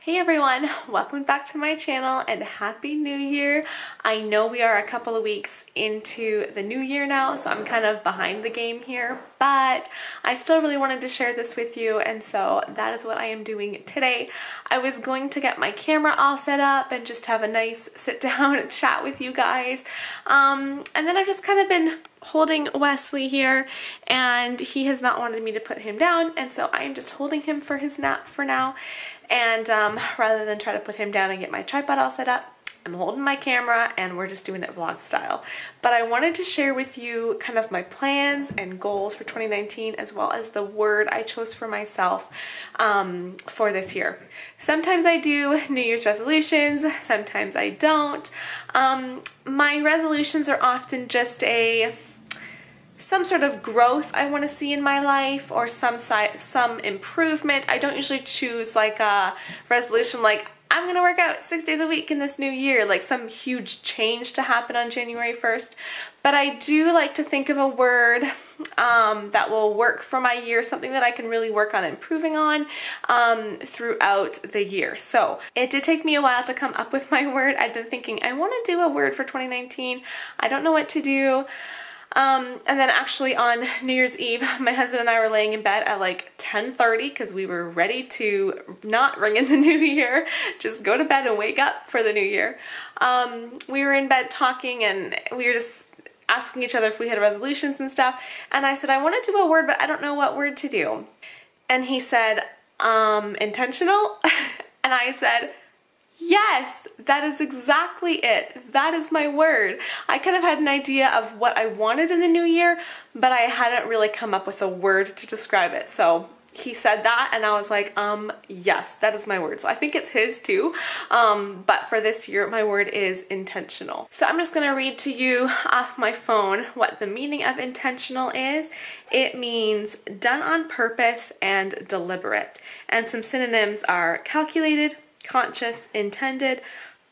Hey everyone, welcome back to my channel and Happy New Year. I know we are a couple of weeks into the new year now, so I'm kind of behind the game here, but I still really wanted to share this with you, and so that is what I am doing today. I was going to get my camera all set up and just have a nice sit down and chat with you guys, and then I've just kind of been holding Wesley here, and he has not wanted me to put him down, and so I am just holding him for his nap for now. And rather than try to put him down and get my tripod all set up, I'm holding my camera and we're just doing it vlog style. But I wanted to share with you kind of my plans and goals for 2019, as well as the word I chose for myself for this year. Sometimes I do New Year's resolutions, sometimes I don't. My resolutions are often just some sort of growth I want to see in my life, or some improvement. I don't usually choose like a resolution like I'm gonna work out 6 days a week in this new year, like some huge change to happen on January 1st. But I do like to think of a word that will work for my year, something that I can really work on improving on throughout the year. So it did take me a while to come up with my word. I've been thinking I want to do a word for 2019. I don't know what to do. And then actually on New Year's Eve, my husband and I were laying in bed at like 10:30 because we were ready to not ring in the new year, just go to bed and wake up for the new year. We were in bed talking and we were just asking each other if we had resolutions and stuff. And I said, I want to do a word, but I don't know what word to do. And he said, intentional. And I said, yes, that is exactly it. That is my word. I kind of had an idea of what I wanted in the new year, but I hadn't really come up with a word to describe it. So he said that and I was like, yes, that is my word. So I think it's his too. But for this year, my word is intentional. So I'm just gonna read to you off my phone what the meaning of intentional is. It means done on purpose and deliberate. And some synonyms are calculated, conscious, intended,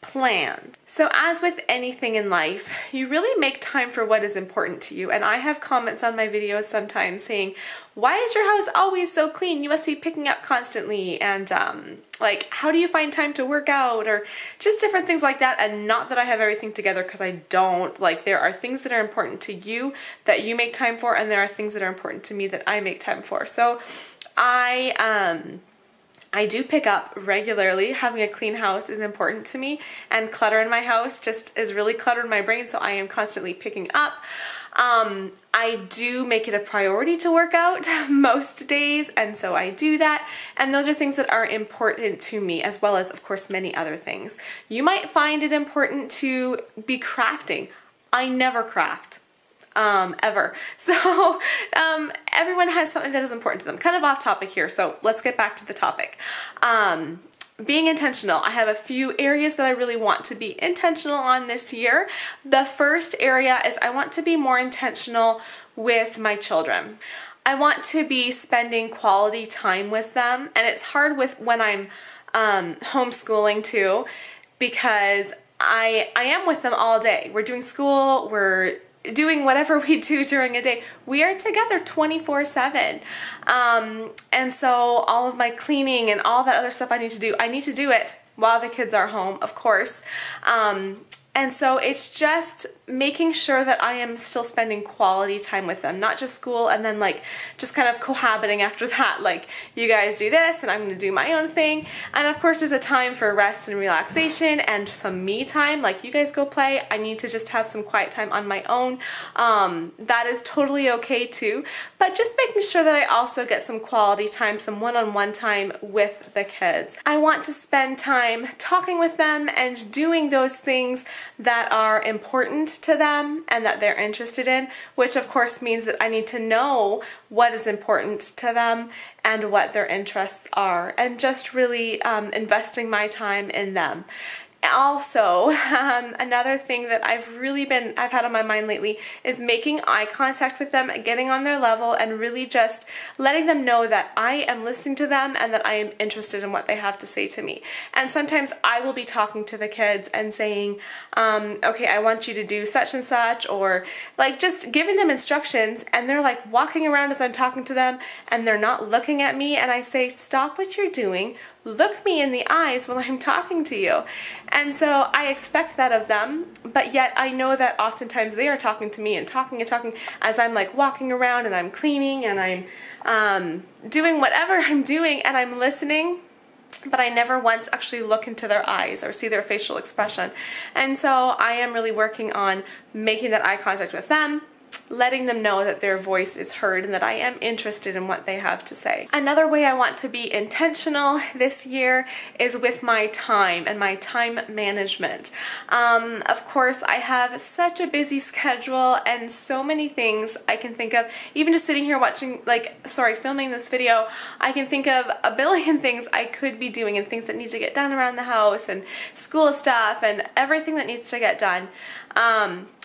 planned. So as with anything in life, you really make time for what is important to you. And I have comments on my videos sometimes saying, why is your house always so clean? You must be picking up constantly. And like, how do you find time to work out? Or just different things like that. And not that I have everything together, because I don't. Like, there are things that are important to you that you make time for, and there are things that are important to me that I make time for. So I do pick up regularly. Having a clean house is important to me, and clutter in my house just is really cluttered in my brain, so I am constantly picking up. I do make it a priority to work out most days, and so I do that, and those are things that are important to me, as well as, of course, many other things. You might find it important to be crafting. I never craft. Ever. So everyone has something that is important to them. Kind of off topic here, so let's get back to the topic. Being intentional. I have a few areas that I really want to be intentional on this year. The first area is I want to be more intentional with my children. I want to be spending quality time with them, and it's hard when I'm homeschooling too, because I am with them all day. We're doing school, we're doing whatever we do during a day. We are together 24/7. And so all of my cleaning and all that other stuff I need to do it while the kids are home, of course. And so it's just making sure that I am still spending quality time with them, not just school and then like just kind of cohabiting after that, like you guys do this and I'm going to do my own thing. And of course there's a time for rest and relaxation and some me time, like you guys go play. I need to just have some quiet time on my own. That is totally okay too, but just making sure that I also get some quality time, some one-on-one time with the kids. I want to spend time talking with them and doing those things that are important to them and that they're interested in, which of course means that I need to know what is important to them and what their interests are, and just really investing my time in them. Also, another thing that I've had on my mind lately is making eye contact with them, getting on their level, and really just letting them know that I am listening to them and that I am interested in what they have to say to me. And sometimes I will be talking to the kids and saying, okay, I want you to do such and such, or like just giving them instructions, and they're like walking around as I'm talking to them and they're not looking at me, and I say, stop what you're doing, look me in the eyes when I'm talking to you. And so I expect that of them, but yet I know that oftentimes they are talking to me and talking as I'm like walking around and I'm cleaning and I'm doing whatever I'm doing, and I'm listening, but I never once actually look into their eyes or see their facial expression. And so I am really working on making that eye contact with them, letting them know that their voice is heard and that I am interested in what they have to say. Another way I want to be intentional this year is with my time and my time management. Of course, I have such a busy schedule and so many things I can think of. Even just sitting here filming this video, I can think of a billion things I could be doing and things that need to get done around the house and school stuff and everything that needs to get done.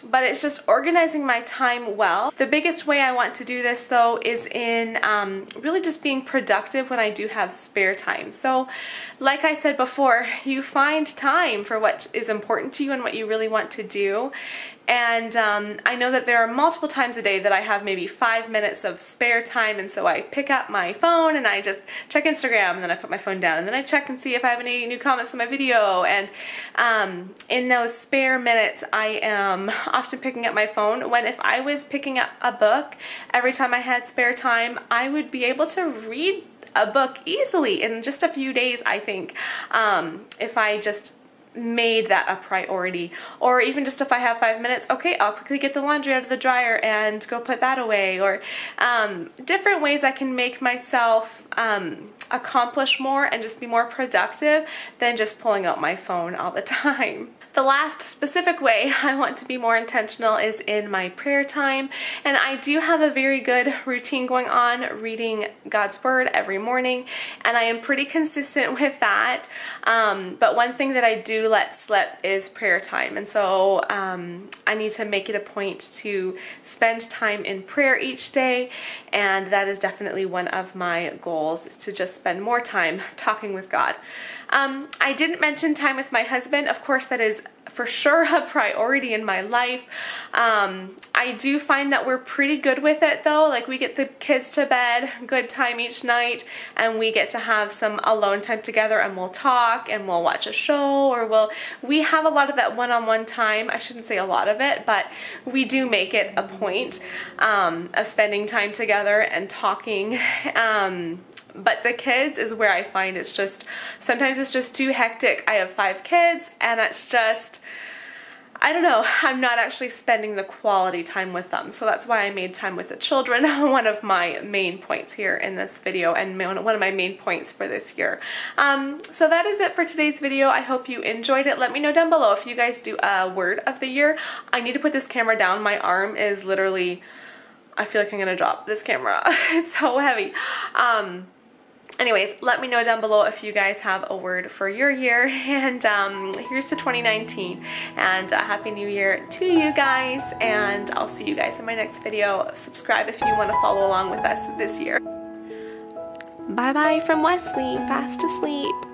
But it's just organizing my time well. The biggest way I want to do this though is in really just being productive when I do have spare time. So like I said before, you find time for what is important to you and what you really want to do. And I know that there are multiple times a day that I have maybe 5 minutes of spare time, and so I pick up my phone and I just check Instagram, and then I put my phone down and then I check and see if I have any new comments on my video. And in those spare minutes I am often picking up my phone, when if I was picking up a book every time I had spare time, I would be able to read a book easily in just a few days, I think, if I just made that a priority. Or even just if I have 5 minutes, okay, I'll quickly get the laundry out of the dryer and go put that away. Or different ways I can make myself accomplish more and just be more productive than just pulling out my phone all the time. The last specific way I want to be more intentional is in my prayer time, and I do have a very good routine going on, reading God's Word every morning, and I am pretty consistent with that, but one thing that I do let slip is prayer time, and so I need to make it a point to spend time in prayer each day, and that is definitely one of my goals, is to just spend more time talking with God. I didn't mention time with my husband. Of course, that is for sure a priority in my life. I do find that we're pretty good with it though. Like, we get the kids to bed, good time each night, and we get to have some alone time together, and we'll talk and we'll watch a show, or we have a lot of that one-on-one time. I shouldn't say a lot of it, but we do make it a point of spending time together and talking. But the kids is where I find sometimes it's just too hectic. I have 5 kids, and it's just, I don't know, I'm not actually spending the quality time with them. So that's why I made time with the children one of my main points here in this video, and one of my main points for this year. So that is it for today's video. I hope you enjoyed it. Let me know down below if you guys do a word of the year. I need to put this camera down. My arm is literally, I feel like I'm gonna drop this camera. It's so heavy. Anyways, let me know down below if you guys have a word for your year, and here's to 2019, and a Happy New Year to you guys, and I'll see you guys in my next video. Subscribe if you want to follow along with us this year. Bye bye from Wesley, fast asleep.